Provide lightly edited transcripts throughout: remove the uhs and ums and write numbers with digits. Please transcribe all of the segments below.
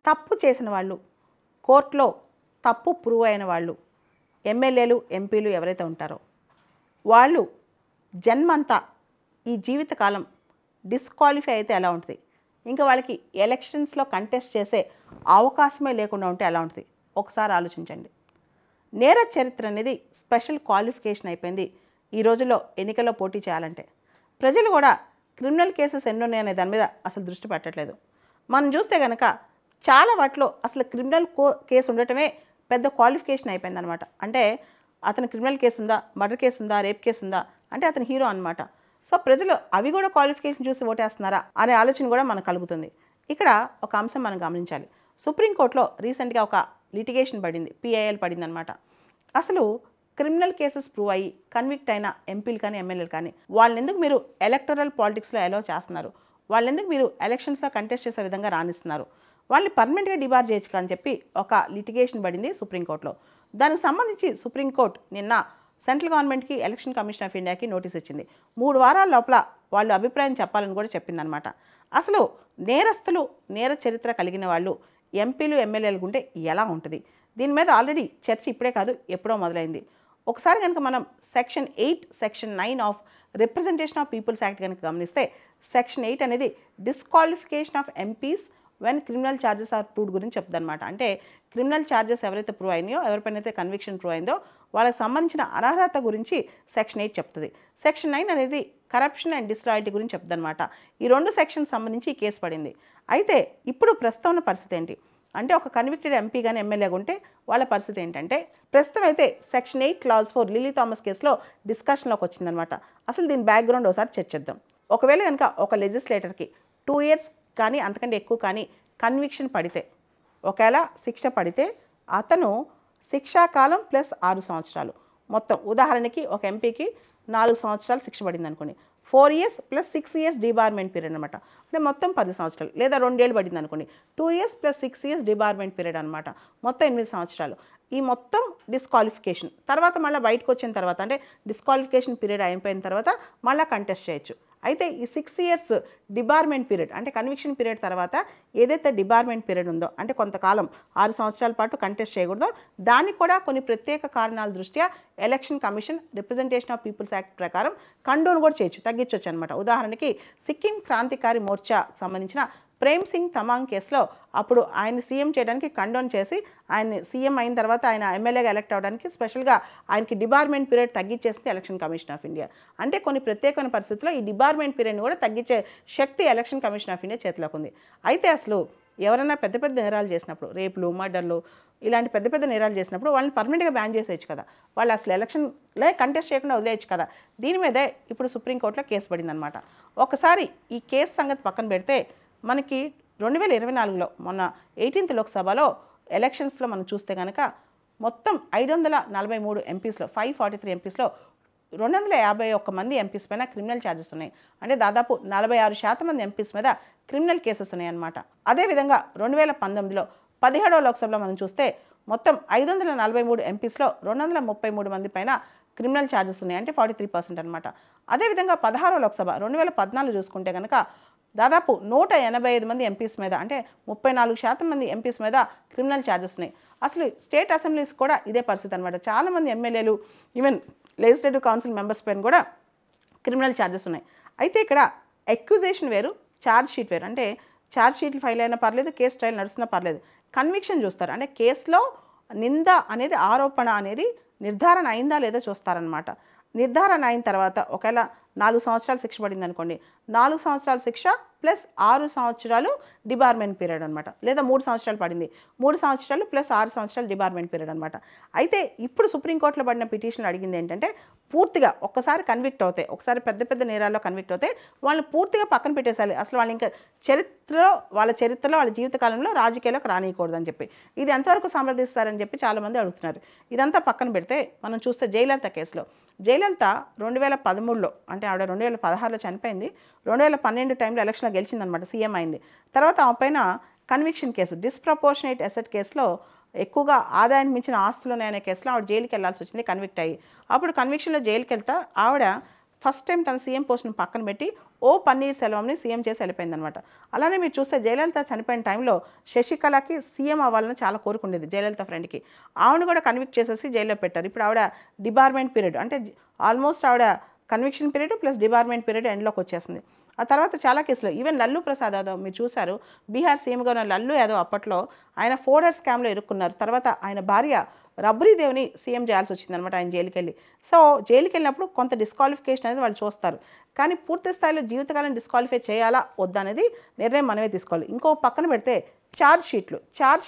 తప్పు చేసిన వాళ్ళు, కోర్టులో తప్పు ప్రూవ్ అయిన వాళ్ళు, ఎమ్మెల్యేలు ఎంపీలు ఎవరైతే ఉంటారో వాళ్ళు జన్మంతా ఈ జీవితకాలం డిస్క్వాలిఫై అయితే ఎలా ఉంటుంది, ఇంకా వాళ్ళకి ఎలక్షన్స్లో కంటెస్ట్ చేసే అవకాశమే లేకుండా ఉంటే ఎలా ఉంటుంది ఒకసారి ఆలోచించండి. నేర చరిత్ర అనేది స్పెషల్ క్వాలిఫికేషన్ అయిపోయింది ఈ రోజుల్లో ఎన్నికల్లో పోటీ చేయాలంటే. ప్రజలు కూడా క్రిమినల్ కేసెస్ ఎన్ని ఉన్నాయనే దాని మీద అసలు దృష్టి పెట్టట్లేదు. మనం చూస్తే కనుక చాలా వాటిలో అసలు క్రిమినల్ కేసు ఉండటమే పెద్ద క్వాలిఫికేషన్ అయిపోయిందనమాట. అంటే అతను క్రిమినల్ కేసు ఉందా, మర్డర్ కేసు ఉందా, రేప్ కేసు ఉందా అంటే అతను హీరో అనమాట. సో ప్రజలు అవి కూడా క్వాలిఫికేషన్ చూసి ఓటేస్తున్నారా అనే ఆలోచన కూడా మనకు కలుగుతుంది. ఇక్కడ ఒక అంశం మనం గమనించాలి. సుప్రీంకోర్టులో రీసెంట్గా ఒక లిటిగేషన్ పడింది, పిఐఎల్ పడింది అనమాట. అసలు క్రిమినల్ కేసెస్ ప్రూవ్ అయ్యి కన్విక్ట్ అయిన ఎంపీలు కానీ ఎమ్మెల్యేలు కానీ వాళ్ళని ఎందుకు మీరు ఎలక్టరల్ పాలిటిక్స్లో అలో చేస్తున్నారు, వాళ్ళని ఎందుకు మీరు ఎలక్షన్స్లో కంటెస్ట్ చేసే విధంగా రాణిస్తున్నారు, వాళ్ళని పర్మనెంట్గా డిబార్ చేయొచ్చు అని చెప్పి ఒక లిటిగేషన్ పడింది సుప్రీంకోర్టులో. దానికి సంబంధించి సుప్రీంకోర్టు నిన్న సెంట్రల్ గవర్నమెంట్కి, ఎలక్షన్ కమిషన్ ఆఫ్ ఇండియాకి నోటీస్ ఇచ్చింది. 3 వారాల లోపల వాళ్ళు అభిప్రాయం చెప్పాలని కూడా చెప్పిందనమాట. అసలు నేరస్తులు, నేర చరిత్ర కలిగిన వాళ్ళు ఎంపీలు ఎమ్మెల్యేలు ఉంటే ఎలా ఉంటుంది, దీని మీద ఆల్రెడీ చర్చ ఇప్పుడే కాదు ఎప్పుడో మొదలైంది. ఒకసారి కనుక మనం section 8, section 9 of representation of peoples act కనుక గమనిస్తే సెక్షన్ 8 అనేది disqualification of MPs when criminal charges are proved గురించి చెప్తుందన్నమాట. అంటే క్రిమినల్ ఛార్జెస్ ఎవరైతే ప్రూవ్ అయినాయో, ఎవరిపైనైతే కన్విక్షన్ ప్రూవ్ అయిందో వాళ్ళకి సంబంధించిన అనర్హత గురించి సెక్షన్ 8 చెప్తుంది. సెక్షన్ 9 అనేది కరప్షన్ అండ్ డిస్లాయల్టీ గురించి చెప్తుందన్నమాట. ఈ 2 సెక్షన్స్ సంబంధించి ఈ కేసు పడింది. అయితే ఇప్పుడు ప్రస్తుతం ఉన్న పరిస్థితి ఏంటి అంటే ఒక కన్విక్టెడ్ ఎంపీ కానీ ఎమ్మెల్యేగా ఉంటే వాళ్ళ పరిస్థితి ఏంటంటే ప్రస్తుతం అయితే సెక్షన్ 8 క్లాజ్ 4 లిల్లీ థామస్ కేసులో డిస్కషన్లోకి వచ్చిందనమాట. అసలు దీని బ్యాక్గ్రౌండ్ ఒకసారి చర్చిద్దాం. ఒకవేళ కనుక ఒక లెజిస్లేటర్కి 2 years కానీ అంతకంటే ఎక్కువ కానీ కన్విక్షన్ పడితే, ఒకవేళ శిక్ష పడితే అతను శిక్షాకాలం ప్లస్ 6 సంవత్సరాలు మొత్తం, ఉదాహరణకి ఒక ఎంపీకి 4 సంవత్సరాలు శిక్ష పడింది అనుకోండి, 4 years ప్లస్ 6 years డిబార్మెంట్ పీరియడ్ అనమాట. అంటే మొత్తం 10 సంవత్సరాలు, లేదా 2 ఏళ్ళు పడింది అనుకోండి, 2 years ప్లస్ 6 years డిబార్మెంట్ పీరియడ్ అనమాట, మొత్తం 8 సంవత్సరాలు. ఈ మొత్తం డిస్క్వాలిఫికేషన్ తర్వాత మళ్ళీ బయటకు వచ్చిన తర్వాత అంటే డిస్క్వాలిఫికేషన్ పీరియడ్ అయిపోయిన తర్వాత మళ్ళీ కంటెస్ట్ చేయొచ్చు. అయితే ఈ 6 years డిబార్మెంట్ పీరియడ్ అంటే కన్విక్షన్ పీరియడ్ తర్వాత ఏదైతే డిబార్మెంట్ పీరియడ్ ఉందో అంటే కొంతకాలం 6 సంవత్సరాల పాటు కంటెస్ట్ చేయకూడదో దానికి కూడా కొన్ని ప్రత్యేక కారణాల దృష్ట్యా election commission representation of peoples act ప్రకారం కండోన్ కూడా చేయొచ్చు, తగ్గించవచ్చు అనమాట. ఉదాహరణకి సిక్కిం క్రాంతికారి మోర్చా సంబంధించిన ప్రేమ్ సింగ్ తమాంగ్ కేసులో అప్పుడు ఆయన సీఎం చేయడానికి కండోన్ చేసి ఆయన సీఎం అయిన తర్వాత ఆయన ఎమ్మెల్యేగా ఎలక్ట్ అవ్వడానికి స్పెషల్గా ఆయనకి డిబార్మెంట్ పీరియడ్ తగ్గించేసింది ఎలక్షన్ కమిషన్ ఆఫ్ ఇండియా. అంటే కొన్ని ప్రత్యేకమైన పరిస్థితుల్లో ఈ డిబార్మెంట్ పీరియడ్ని కూడా తగ్గించే శక్తి ఎలక్షన్ కమిషన్ ఆఫ్ ఇండియా చేతిలోకి ఉంది. అయితే అసలు ఎవరైనా పెద్ద పెద్ద నేరాలు చేసినప్పుడు, రేపులు, మర్డర్లు ఇలాంటి పెద్ద పెద్ద నేరాలు చేసినప్పుడు వాళ్ళని పర్మనెంట్గా బ్యాన్ చేసేయచ్చు కదా, వాళ్ళు అసలు ఎలక్షన్లో కంటెస్ట్ చేయకుండా వదిలేయచ్చు కదా. దీని మీదే ఇప్పుడు సుప్రీంకోర్టులో కేసు పడిందనమాట. ఒకసారి ఈ కేసు సంగతి పక్కన పెడితే మనకి 2024లో మొన్న 18th లోక్సభలో ఎలక్షన్స్లో మనం చూస్తే కనుక మొత్తం 543 ఎంపీస్లో 543 ఎంపీస్లో 251 మంది ఎంపీస్ పైన క్రిమినల్ ఛార్జెస్ ఉన్నాయి. అంటే దాదాపు 46% మంది ఎంపీస్ మీద క్రిమినల్ కేసెస్ ఉన్నాయన్నమాట. అదేవిధంగా 2019లో 17వ లోక్సభలో మనం చూస్తే మొత్తం 543 ఎంపీస్లో 233 మంది పైన క్రిమినల్ ఛార్జెస్ ఉన్నాయి, అంటే 43% అనమాట. అదేవిధంగా 16వ లోక్సభ 2014 చూసుకుంటే కనుక దాదాపు 185 మంది ఎంపీస్ మీద అంటే 34% మంది ఎంపీస్ మీద క్రిమినల్ ఛార్జెస్ ఉన్నాయి. అసలు స్టేట్ అసెంబ్లీస్ కూడా ఇదే పరిస్థితి అనమాట. చాలామంది ఎమ్మెల్యేలు ఈవెన్ లెజిస్లేటివ్ కౌన్సిల్ మెంబర్స్ పైన కూడా క్రిమినల్ ఛార్జెస్ ఉన్నాయి. అయితే ఇక్కడ అక్యూజేషన్ వేరు, ఛార్జ్ షీట్ వేరు. అంటే ఛార్జ్ షీట్లు ఫైల్ అయినా పర్లేదు, కేసు ట్రయల్ నడుస్తున్నా పర్లేదు, కన్విక్షన్ చూస్తారు. అంటే కేసులో నింద అనేది, ఆరోపణ అనేది నిర్ధారణ అయిందా లేదా చూస్తారనమాట. నిర్ధారణ అయిన తర్వాత ఒకవేళ 4 సంవత్సరాలు శిక్ష పడింది అనుకోండి, 4 సంవత్సరాల శిక్ష ప్లస్ 6 సంవత్సరాలు డిబార్మెంట్ పీరియడ్ అనమాట, లేదా 3 సంవత్సరాలు పడింది, 3 సంవత్సరాలు ప్లస్ 6 సంవత్సరాలు డిబార్మెంట్ పీరియడ్ అనమాట. అయితే ఇప్పుడు సుప్రీంకోర్టులో పడిన పిటిషన్లు అడిగింది ఏంటంటే పూర్తిగా ఒక్కసారి కన్విక్ట్ అవుతాయి, ఒకసారి పెద్ద పెద్ద నేరాల్లో కన్విక్ట్ అవుతాయి, వాళ్ళని పూర్తిగా పక్కన పెట్టేసాలి, అసలు వాళ్ళు ఇంకా వాళ్ళ చరిత్రలో వాళ్ళ జీవితకాలంలో రాజకీయాలకు రానియకూడదని చెప్పి. ఇది ఎంతవరకు సమర్థిస్తారని చెప్పి చాలామంది అడుగుతున్నారు. ఇదంతా పక్కన పెడితే మనం చూస్తే జయలలిత కేసులో, జయలలిత 2013లో అంటే ఆవిడ 2016లో చనిపోయింది, 2012 టైంలో ఎలక్షన్లో గెలిచిందనమాట, సీఎం అయింది. తర్వాత ఆమె పైన కన్విక్షన్ కేసు, డిస్ప్రపోర్షనేట్ అసెట్ కేసులో ఎక్కువగా ఆదాయానికి మించిన ఆస్తులు ఉన్నాయనే కేసులో ఆవిడ జైలుకి వెళ్లాల్సి వచ్చింది, కన్విక్ట్ అయ్యి. అప్పుడు కన్విక్షన్లో జైలుకి వెళ్తా ఆవిడ ఫస్ట్ టైం తన సీఎం పోస్ట్ని పక్కన పెట్టి ఓ పన్నీర్ సెల్వంని సీఎం చేసి వెళ్ళిపోయిందనమాట. అలానే మీరు చూస్తే జయలలిత చనిపోయిన టైంలో శశికళకి సీఎం అవ్వాలని చాలా కోరుకుండేది జయలలిత ఫ్రెండ్కి. ఆవిడ కూడా కన్విక్ట్ చేసేసి జైల్లో పెట్టారు. ఇప్పుడు ఆవిడ డిబార్మెంట్ పీరియడ్ అంటే ఆల్మోస్ట్ ఆవిడ కన్విక్షన్ పీరియడ్ ప్లస్ డిబార్మెంట్ పీరియడ్ ఎండ్లోకి వచ్చేసింది. ఆ తర్వాత చాలా కేసులు ఈవెన్ లల్లు ప్రసాద్ యాదవ్ మీరు చూశారు, బీహార్ సీఎంగా ఉన్న లల్లు యాదవ్ అప్పట్లో ఆయన ఫోర్డర్ స్కామ్లో ఇరుక్కున్నారు. తర్వాత ఆయన భార్య రబ్రీదేవిని సీఎం చేయాల్సి వచ్చిందనమాట ఆయన జైలుకి వెళ్ళి. సో జైలుకి వెళ్ళినప్పుడు కొంత డిస్క్వాలిఫికేషన్ అనేది వాళ్ళు చూస్తారు. కానీ పూర్తి స్థాయిలో జీవితకాలం డిస్క్వాలిఫై చేయాలా వద్దా అనేది నిర్ణయం మనమే తీసుకోవాలి. ఇంకో పక్కన పెడితే ఛార్జ్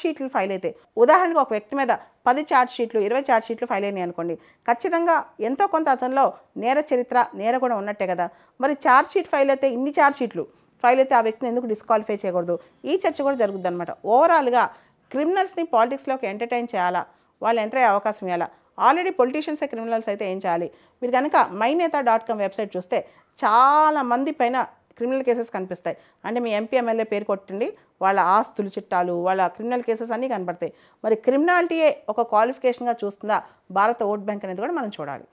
షీట్లు ఫైల్ అయితే ఉదాహరణకు ఒక వ్యక్తి మీద 10 ఛార్జ్ షీట్లు 20 ఛార్జ్ షీట్లు ఫైల్ అయినాయి అనుకోండి, ఖచ్చితంగా ఎంతో కొంత అతనిలో నేర చరిత్ర నేర కూడా ఉన్నట్టే కదా. మరి ఛార్జ్ షీట్ ఫైల్ అయితే ఇన్ని ఛార్జ్ షీట్లు ఫైల్ అయితే ఆ వ్యక్తిని ఎందుకు డిస్క్వాలిఫై చేయకూడదు? ఈ చర్చ కూడా జరుగుతుంది అనమాట. ఓవరాల్గా క్రిమినల్స్ని పాలిటిక్స్లోకి ఎంటర్టైన్ చేయాలా, వాళ్ళు ఎంటర్ అయ్యే అవకాశం ఇవ్వాలా? ఆల్రెడీ పొలిటీషియన్సే క్రిమినల్స్ అయితే ఏం చేయాలి? మీరు కనుక myneeta.com వెబ్సైట్ చూస్తే చాలా మంది పైన క్రిమినల్ కేసెస్ కనిపిస్తాయి. అంటే మీ ఎంపీ ఎమ్మెల్యే పేరు కొట్టండి, వాళ్ళ ఆస్తులు చిట్టాలు వాళ్ళ క్రిమినల్ కేసెస్ అన్నీ కనపడతాయి. మరి క్రిమినాలిటీయే ఒక క్వాలిఫికేషన్గా చూస్తుందా భారత ఓట్ బ్యాంక్ అనేది కూడా మనం చూడాలి.